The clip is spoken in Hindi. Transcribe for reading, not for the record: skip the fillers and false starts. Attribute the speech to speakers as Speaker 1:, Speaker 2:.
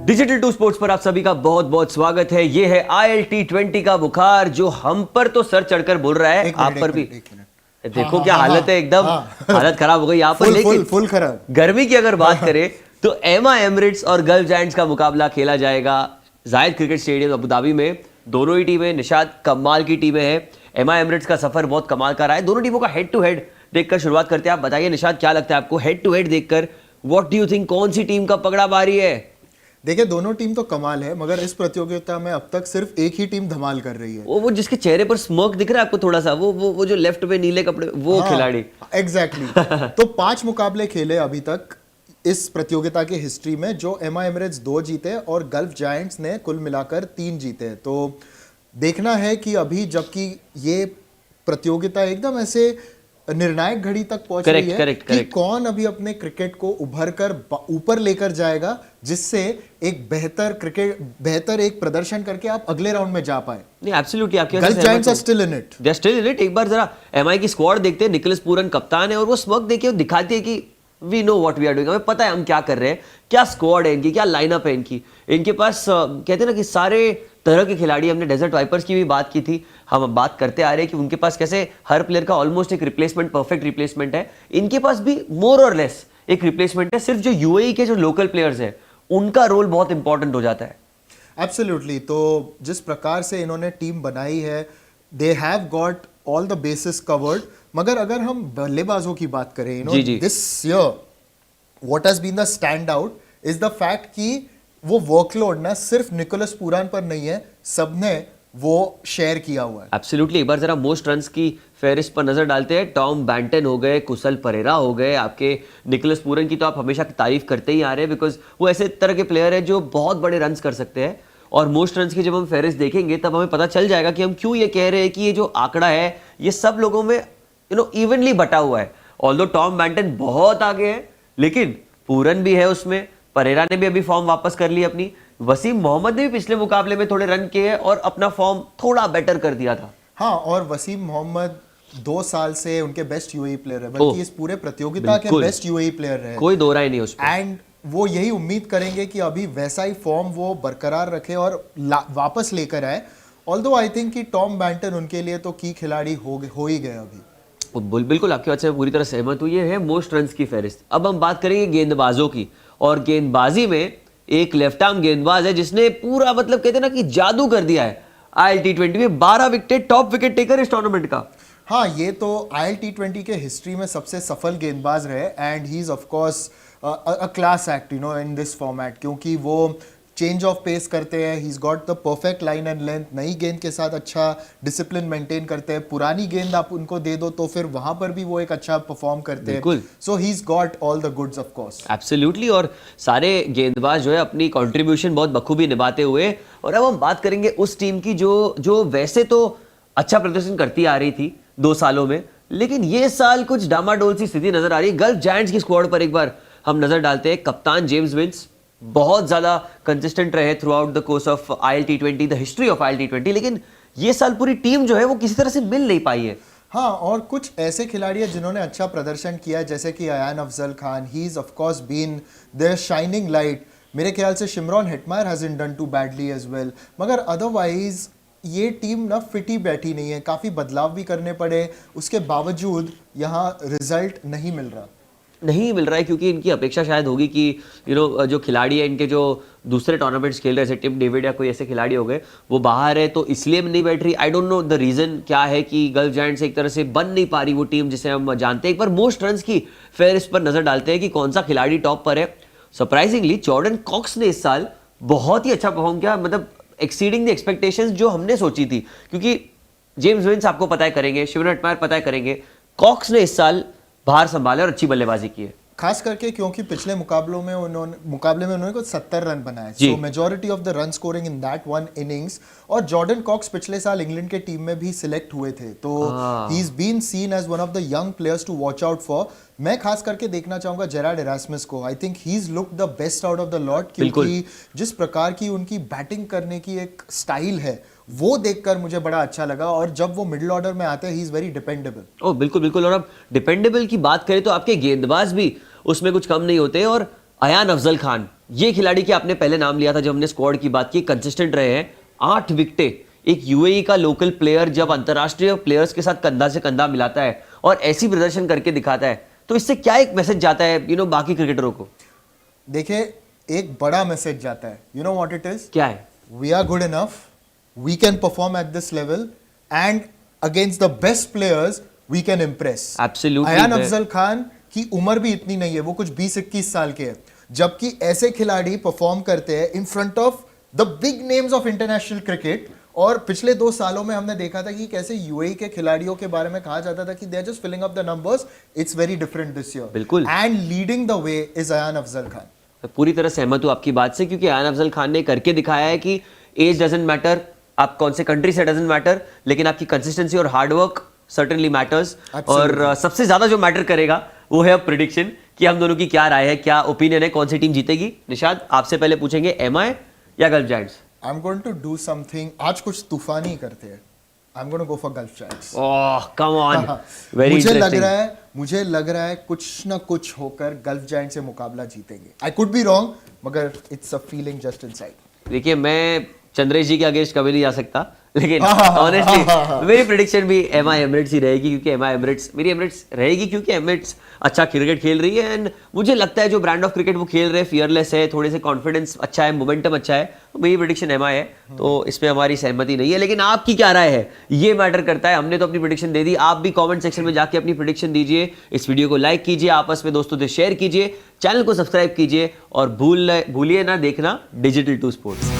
Speaker 1: डिजिटल टू स्पोर्ट्स पर आप सभी का बहुत बहुत स्वागत है। ये है ILT20 का बुखार जो हम पर तो सर चढ़कर बोल रहा है, आप पर भी। देखो क्या हालत है, एकदम हालत खराब हो गई यहाँ पर। लेकिन
Speaker 2: फुल खराब।
Speaker 1: गर्मी की अगर बात करें तो एमा एमिरेट्स और गल्फ जायंट्स का मुकाबला खेला जाएगा जायद क्रिकेट स्टेडियम अबू धाबी में। दोनों ही टीमें निशाद कमाल की टीमें हैं। एमा एमिरेट्स का सफर बहुत कमाल का रहा है। दोनों टीमों का हेड टू हेड देखकर शुरुआत करते हैं। आप बताइए निशाद, क्या लगता है आपको हेड टू हेड देखकर, व्हाट डू यू थिंक, कौन सी टीम का पगड़ा भारी है?
Speaker 2: देखिए दोनों टीम तो कमाल है, मगर इस प्रतियोगिता में अब तक सिर्फ एक ही टीम धमाल कर रही है।
Speaker 1: वो जिसके चेहरे पर स्मर्क दिख रहा है आपको थोड़ा सा, वो जो लेफ्ट में नीले कपड़े, वो खिलाड़ी।
Speaker 2: एग्जैक्टली। तो 5 मुकाबले खेले अभी तक इस प्रतियोगिता की हिस्ट्री में, जो एमा एमिरेट्स 2 जीते और गल्फ जायंट्स ने कुल मिलाकर 3 जीते। तो देखना है कि अभी जबकि ये प्रतियोगिता एकदम ऐसे निर्णायक घड़ी तक पहुंच रही है कि कौन अभी अपने क्रिकेट को उभर कर ऊपर लेकर जाएगा, जिससे एक बेहतर एक प्रदर्शन करके आप अगले राउंड में जा पाए।
Speaker 1: नहीं, एब्सोल्युटली आपके
Speaker 2: Gulf Giants are still in it,
Speaker 1: they are still in it. एक बार जरा एमआई की स्क्वाड देखते हैं, निकोलस पूरन कप्तान है और वो स्मर्क देखिए, दिखाती है कि we know what we are doing, हमें पता है हम क्या कर रहे हैं, क्या स्क्वाड है इनकी, क्या लाइनअप है इनकी। इनके पास कहते हैं ना कि सारे तरह के खिलाड़ी। हमने डेजर्ट वाइपर्स की भी बात की थी, हम अब बात करते आ रहे हैं कि उनके पास कैसे हर प्लेयर का ऑलमोस्ट एक रिप्लेसमेंट, परफेक्ट रिप्लेसमेंट है। इनके पास भी मोर और लेस एक रिप्लेसमेंट है। सिर्फ जो यूएई के जो लोकल प्लेयर्स हैं उनका रोल बहुत इंपॉर्टेंट हो जाता है।
Speaker 2: एब्सोल्युटली। तो जिस प्रकार से इन्होंने टीम बनाई है, they have got all the bases covered. मगर अगर हम बल्लेबाजों की बात करें, this year what has been the stand out is the fact कि वो वर्कलोड ना सिर्फ निकोलस पूरन पर नहीं है, सबने वो शेयर किया हुआ है।
Speaker 1: एब्सोल्युटली। एक बार जरा मोस्ट रन्स की फेहरिस्त पर नजर डालते हैं। टॉम बैंटन हो गए, कुशल परेरा हो गए, आपके निकोलस पूरन की तो आप हमेशा तारीफ करते ही आ रहे हैं, बिकॉज वो ऐसे तरह के प्लेयर है जो बहुत बड़े रन्स कर सकते हैं। और मोस्ट रन्स की जब हम फेहरिस्त देखेंगे तब हमें पता चल जाएगा कि हम क्यों ये कह रहे हैं कि ये जो आंकड़ा है ये सब लोगों में इवनली बटा हुआ है। ऑल्दो टॉम बैंटन बहुत आगे है, लेकिन पूरन भी है उसमें, परेरा ने भी अभी फॉर्म वापस कर ली अपनी, वसीम मोहम्मद ने भी पिछले मुकाबले में थोड़े रन किए और अपना फॉर्म थोड़ा बेटर कर दिया था।
Speaker 2: हाँ, और वसीम मोहम्मद 2 साल से उनके बेस्ट यूएई प्लेयर है, बल्कि इस पूरे प्रतियोगिता के बेस्ट यूएई प्लेयर रहे,
Speaker 1: कोई दो राय नहीं उस पर।
Speaker 2: एंड वो यही उम्मीद करेंगे कि अभी वैसा ही फॉर्म वो बरकरार रखे और वापस लेकर आए। ऑल्दो आई थिंक कि टॉम बैंटन उनके लिए तो की खिलाड़ी हो ही गए अभी।
Speaker 1: बिल्कुल आपकी बात से पूरी तरह सहमत हूँ। ये है मोस्ट रन्स की फहरिस्त। अब हम बात करेंगे गेंदबाजों की, और गेंदबाजी में एक लेफ्ट आर्म गेंदबाज है जिसने पूरा कहते हैं ना कि जादू कर दिया है। ILT20 में 12 विकेट, टॉप विकेट टेकर इस टूर्नामेंट का।
Speaker 2: हाँ, ये तो ILT20 के हिस्ट्री में सबसे सफल गेंदबाज रहे, and he is of course a class act in this format, क्योंकि वो चेंज ऑफ पेस करते हैं। ही is got the perfect line and length. नई गेंद के साथ अच्छा डिसिप्लिन मेंटेन करते हैं। पुरानी गेंद आप उनको दे दो तो फिर वहां पर भी वो एक अच्छा परफॉर्म करते हैं। So he is got all the goods of course.
Speaker 1: Absolutely. और सारे गेंदबाज जो है अपनी कंट्रीब्यूशन बहुत बखूबी निभाते हुए। और अब हम बात करेंगे उस टीम की जो वैसे तो अच्छा प्रदर्शन करती आ रही थी 2 सालों में, लेकिन ये साल कुछ डामाडोल सी स्थिति नजर आ रही है। गल्फ जायंट्स की स्क्वाड पर एक बार हम नजर डालते हैं। कप्तान जेम्स विंस बहुत ज्यादा कंसिस्टेंट रहे through out the course of ILT20, the history of ILT20, लेकिन ये साल पूरी टीम जो है वो किसी तरह से मिल नहीं पाई है।
Speaker 2: हाँ, और कुछ ऐसे खिलाड़ी हैं जिन्होंने अच्छा प्रदर्शन किया है, जैसे कि Ayaan Afzal Khan. He is of course been there shining light. मेरे ख्याल से Shimron Hetmyer hasn't done too badly as well, मगर अदरवाइज ये टीम ना फिट ही बैठी नहीं है। काफ़ी बदलाव भी करने पड़े, उसके बावजूद यहाँ रिजल्ट नहीं मिल रहा है,
Speaker 1: क्योंकि इनकी अपेक्षा शायद होगी कि जो खिलाड़ी है इनके, जो दूसरे टूर्नामेंट्स खेल रहे हैं, जैसे टिम डेविड या कोई ऐसे खिलाड़ी हो गए, वो बाहर है तो इसलिए नहीं बैठ रही। I don't know the reason क्या है कि गल्फ जायंट्स एक तरह से बन नहीं पा रही वो टीम जिसे हम जानते हैं। एक बार मोस्ट रन्स की फेहरिस्त पर नजर डालते हैं कि कौन सा खिलाड़ी टॉप पर है। सरप्राइजिंगली जॉर्डन कॉक्स ने इस साल बहुत ही अच्छा परफॉर्म किया, एक्सीडिंग द एक्सपेक्टेशंस जो हमने सोची थी, क्योंकि जेम्स विंस आपको पता है करेंगे, शिमरॉन हेटमायर पता है करेंगे, कॉक्स ने इस साल बाहर संभाले और अच्छी बल्लेबाजी की है।
Speaker 2: खास करके क्योंकि पिछले मुकाबले में उन्होंने कुछ 70 रन बनाए, सो majority of the run scoring in that one innings. और जॉर्डन कॉक्स पिछले साल इंग्लैंड के टीम में भी सिलेक्ट हुए थे, तो he is been seen as one of the young players to watch out for. मैं खास करके देखना चाहूंगा जेरार्ड इरास्मस को। I think he is look the best out of the lot, क्योंकि जिस प्रकार की उनकी बैटिंग करने की एक स्टाइल है वो देखकर मुझे बड़ा अच्छा लगा। और जब वो मिडिल ऑर्डर में आते हैं, ही इज वेरी डिपेंडेबल।
Speaker 1: बिल्कुल। और अब डिपेंडेबल की बात करें तो आपके गेंदबाज भी उसमें कुछ कम नहीं होते। और अयान अफजल खान ये खिलाड़ी के आपने पहले नाम लिया था जब हमने स्क्वाड की बात की, कंसिस्टेंट रहे हैं, 8 विकेटें। एक यूएई का लोकल प्लेयर जब अंतरराष्ट्रीय प्लेयर्स के साथ कंधा से कंधा मिलाता है और ऐसी प्रदर्शन करके दिखाता है, तो इससे क्या एक मैसेज जाता है बाकी क्रिकेटरों को?
Speaker 2: देखिए, एक बड़ा मैसेज जाता है। You know what it is?
Speaker 1: क्या है?
Speaker 2: We are good enough, we can perform at this level and against the best players we can impress.
Speaker 1: Absolutely,
Speaker 2: Ayaan Afzal Khan की उम्र भी इतनी नहीं है, वो कुछ 20-21 साल के हैं, जबकि ऐसे खिलाड़ी परफॉर्म करते हैं in front of the big names of international cricket. और पिछले 2 सालों में हमने देखा था कि कैसे यूएई के खिलाड़ियों के बारे में कहा जाता था कि they are just filling up the numbers, it's very different this year.
Speaker 1: बिल्कुल।
Speaker 2: And leading the way is Ayan Afzal Khan.
Speaker 1: मैं पूरी तरह सहमत हूं आपकी बात से, क्योंकि अयान अफजल खान ने करके दिखाया है कि एज डजंट मैटर, आप कौन से कंट्री से डजंट मैटर, लेकिन आपकी कंसिस्टेंसी और हार्डवर्क सर्टेनली मैटर्स। और सबसे ज्यादा जो मैटर करेगा वो है अब प्रिडिक्शन, कि हम दोनों की क्या राय है, क्या ओपिनियन है, कौन सी टीम जीतेगी। निशाद, आपसे पहले पूछेंगे एमआई या Gulf Giants?
Speaker 2: I am going to do something, आज कुछ तूफानी करते हैं। I am going to go for Gulf Giants.
Speaker 1: Oh come on, very
Speaker 2: मुझे लग रहा है कुछ ना कुछ होकर गल्फ जायंट से मुकाबला जीतेंगे। आई कुड बी रॉन्ग, मगर it's a feeling just inside.
Speaker 1: देखिए, मैं चंद्रेश जी के अगेंस्ट कभी नहीं जा सकता, लेकिन ऑनेस्टली मेरी प्रेडिक्शन भी एमआई एमिरेट्स ही रहेगी, क्योंकि एमआई एमिरेट्स मेरी एमिरेट्स रहेगी, क्योंकि एमिरेट्स अच्छा क्रिकेट खेल रही है। एंड मुझे लगता है जो ब्रांड ऑफ क्रिकेट वो खेल रहे हैं, फियरलेस है, थोड़े से कॉन्फिडेंस अच्छा है, मोमेंटम अच्छा है, तो मेरी प्रेडिक्शन एमआई है। तो इसमें हमारी सहमति नहीं है, लेकिन आपकी क्या राय है ये मैटर करता है। हमने तो अपनी प्रेडिक्शन दे दी, आप भी कॉमेंट सेक्शन में जाके अपनी प्रेडिक्शन दीजिए, इस वीडियो को लाइक कीजिए, आपस में दोस्तों से शेयर कीजिए, चैनल को सब्सक्राइब कीजिए और भूलिए ना देखना डिजिटल 2 स्पोर्ट्स।